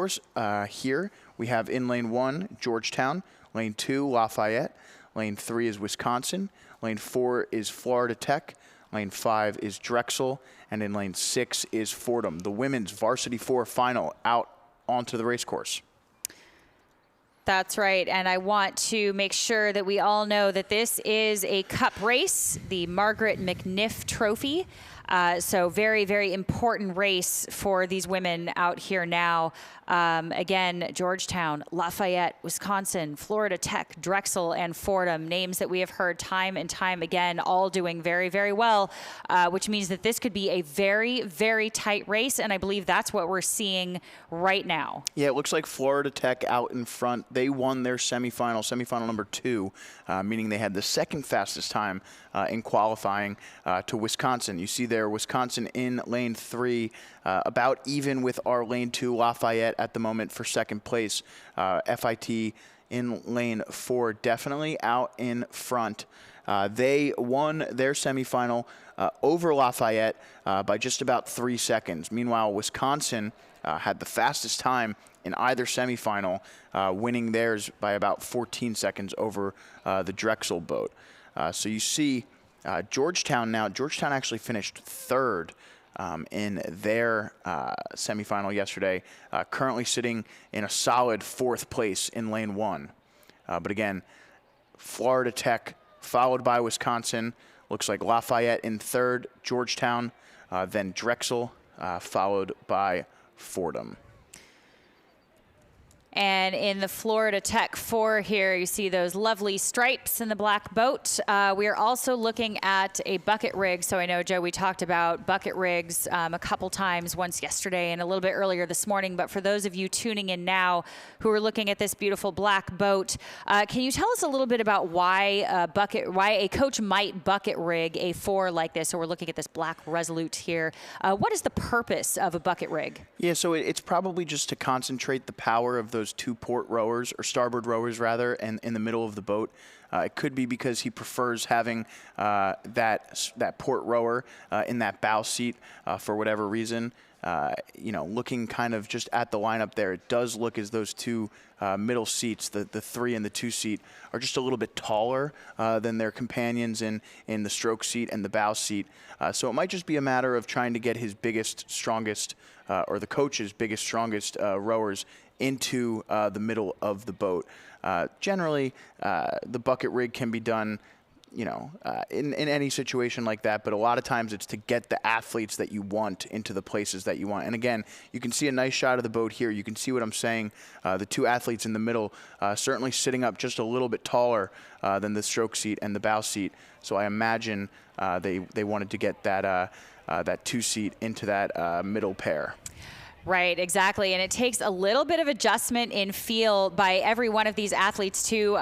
course, here we have in lane 1, Georgetown, lane 2, Lafayette, lane 3 is Wisconsin, lane 4 is Florida Tech, lane 5 is Drexel, and in lane 6 is Fordham. The women's Varsity 4 final out onto the race course. That's right, and I want to make sure that we all know that this is a cup race, the Margaret McNiff Trophy. So very, very important race for these women out here now. Again, Georgetown, Lafayette, Wisconsin, Florida Tech, Drexel, and Fordham, names that we have heard time and time again, all doing very, very well, which means that this could be a very, very tight race, and I believe that's what we're seeing right now. Yeah, it looks like Florida Tech out in front. They won their semifinal number 2, meaning they had the second fastest time in qualifying to Wisconsin. You see there Wisconsin in lane 3, about even with our lane 2 Lafayette at the moment for second place. FIT in lane 4 definitely out in front. They won their semifinal over Lafayette by just about 3 seconds. Meanwhile, Wisconsin had the fastest time in either semifinal, winning theirs by about 14 seconds over the Drexel boat. So you see Georgetown now. Georgetown actually finished 3rd in their semifinal yesterday, currently sitting in a solid 4th place in lane 1. But again, Florida Tech followed by Wisconsin. Looks like Lafayette in 3rd, Georgetown, then Drexel, followed by Fordham. And in the Florida Tech 4 here, you see those lovely stripes in the black boat. We are also looking at a bucket rig. So I know, Joe, we talked about bucket rigs a couple times, once yesterday and a little bit earlier this morning. But for those of you tuning in now who are looking at this beautiful black boat, can you tell us a little bit about why a coach might bucket rig a 4 like this? So we're looking at this black Resolute here. What is the purpose of a bucket rig? Yeah, so it's probably just to concentrate the power of those 2 port rowers, or starboard rowers rather, and in the middle of the boat. It could be because he prefers having that port rower in that bow seat for whatever reason. You know, looking kind of just at the lineup there, it does look as those 2 middle seats, the 3 and the 2 seat, are just a little bit taller than their companions in the stroke seat and the bow seat. So it might just be a matter of trying to get his biggest, strongest, or the coach's biggest, strongest rowers into the middle of the boat. Generally, the bucket rig can be done, you know, in any situation like that, but a lot of times it's to get the athletes that you want into the places that you want. And again, you can see a nice shot of the boat here. You can see what I'm saying. The 2 athletes in the middle certainly sitting up just a little bit taller than the stroke seat and the bow seat. So I imagine they wanted to get that 2 seat into that middle pair. Right, exactly. And it takes a little bit of adjustment in feel by every one of these athletes too.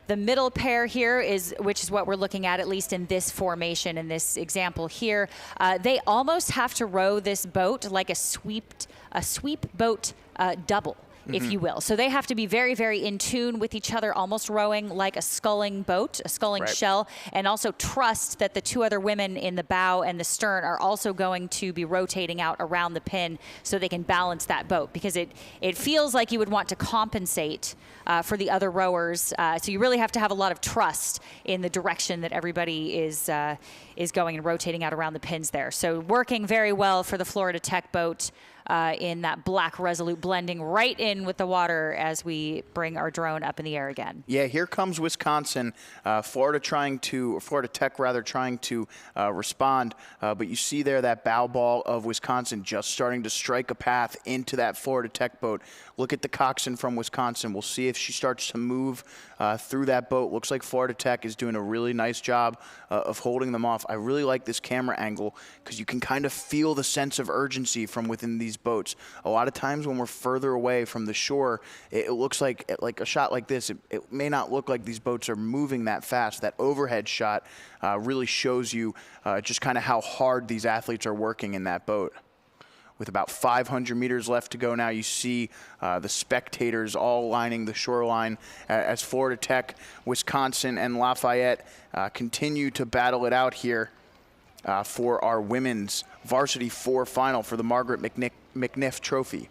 The middle pair here which is what we're looking at least in this formation, in this example here. They almost have to row this boat like a sweep boat double, if you will. So they have to be very, very in tune with each other, almost rowing like a sculling boat, a sculling shell, and also trust that the 2 other women in the bow and the stern are also going to be rotating out around the pin so they can balance that boat, because it feels like you would want to compensate for the other rowers. So you really have to have a lot of trust in the direction that everybody is going and rotating out around the pins there. So working very well for the Florida Tech boat. In that black Resolute, blending right in with the water as we bring our drone up in the air again. Yeah, here comes Wisconsin. Florida Tech trying to respond, but you see there that bow ball of Wisconsin just starting to strike a path into that Florida Tech boat. Look at the coxswain from Wisconsin. We'll see if she starts to move through that boat. Looks like Florida Tech is doing a really nice job of holding them off. I really like this camera angle because you can kind of feel the sense of urgency from within these boats. A lot of times when we're further away from the shore, it looks like a shot like this. It may not look like these boats are moving that fast. That overhead shot really shows you just kind of how hard these athletes are working in that boat. With about 500 meters left to go now, you see the spectators all lining the shoreline as Florida Tech, Wisconsin, and Lafayette continue to battle it out here for our women's Varsity 4 final for the Margaret McNiff Trophy.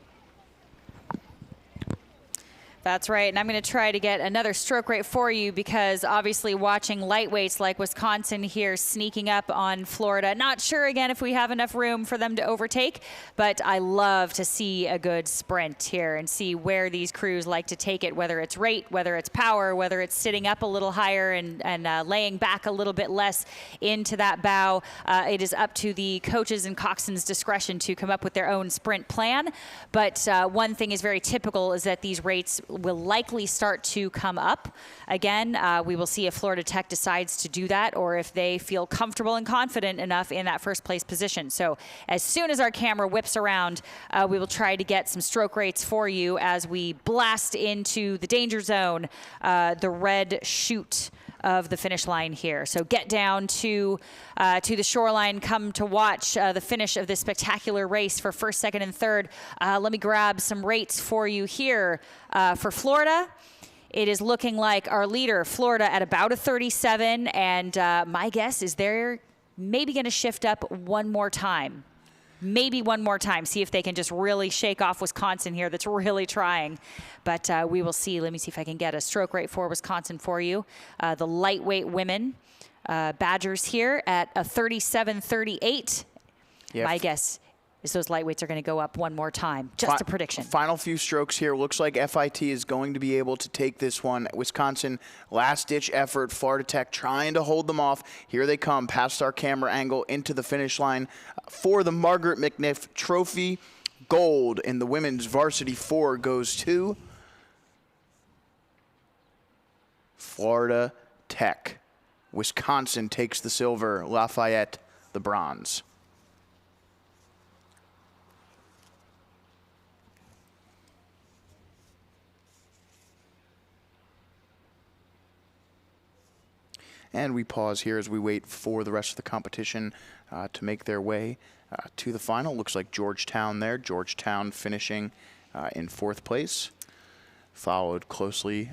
That's right, and I'm going to try to get another stroke rate for you because obviously watching lightweights like Wisconsin here sneaking up on Florida, not sure again if we have enough room for them to overtake, but I love to see a good sprint here and see where these crews like to take it, whether it's rate, whether it's power, whether it's sitting up a little higher and laying back a little bit less into that bow. It is up to the coaches and coxswains' discretion to come up with their own sprint plan, but one thing is very typical is that these rates will likely start to come up. Again, we will see if Florida Tech decides to do that or if they feel comfortable and confident enough in that first place position. So as soon as our camera whips around, we will try to get some stroke rates for you as we blast into the danger zone, the red chute of the finish line here. So get down to the shoreline, come to watch the finish of this spectacular race for first, second, and third. Let me grab some rates for you here. For Florida, it is looking like our leader, Florida, at about a 37, and my guess is they're maybe going to shift up one more time. Maybe one more time, see if they can just really shake off Wisconsin here that's really trying. But we will see. Let me see if I can get a stroke rate for Wisconsin for you. The lightweight women, Badgers here at a 37-38. Yep. My guess is those lightweights are going to go up one more time. Just a prediction. Final few strokes here. Looks like FIT is going to be able to take this one. Wisconsin, last-ditch effort. Florida Tech trying to hold them off. Here they come past our camera angle into the finish line for the Margaret McNiff Trophy. Gold in the women's varsity 4 goes to Florida Tech. Wisconsin takes the silver. Lafayette the bronze. And we pause here as we wait for the rest of the competition to make their way to the final. Looks like Georgetown there. Georgetown finishing in 4th place, followed closely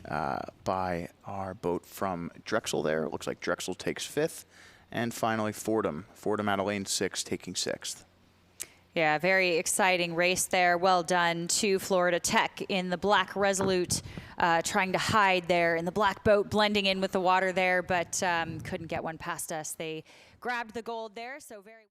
by our boat from Drexel there. It looks like Drexel takes 5th. And finally Fordham. Fordham Abilene 6 taking 6th. Yeah, very exciting race there. Well done to Florida Tech in the black Resolute, trying to hide there in the black boat, blending in with the water there, but couldn't get one past us. They grabbed the gold there, so very...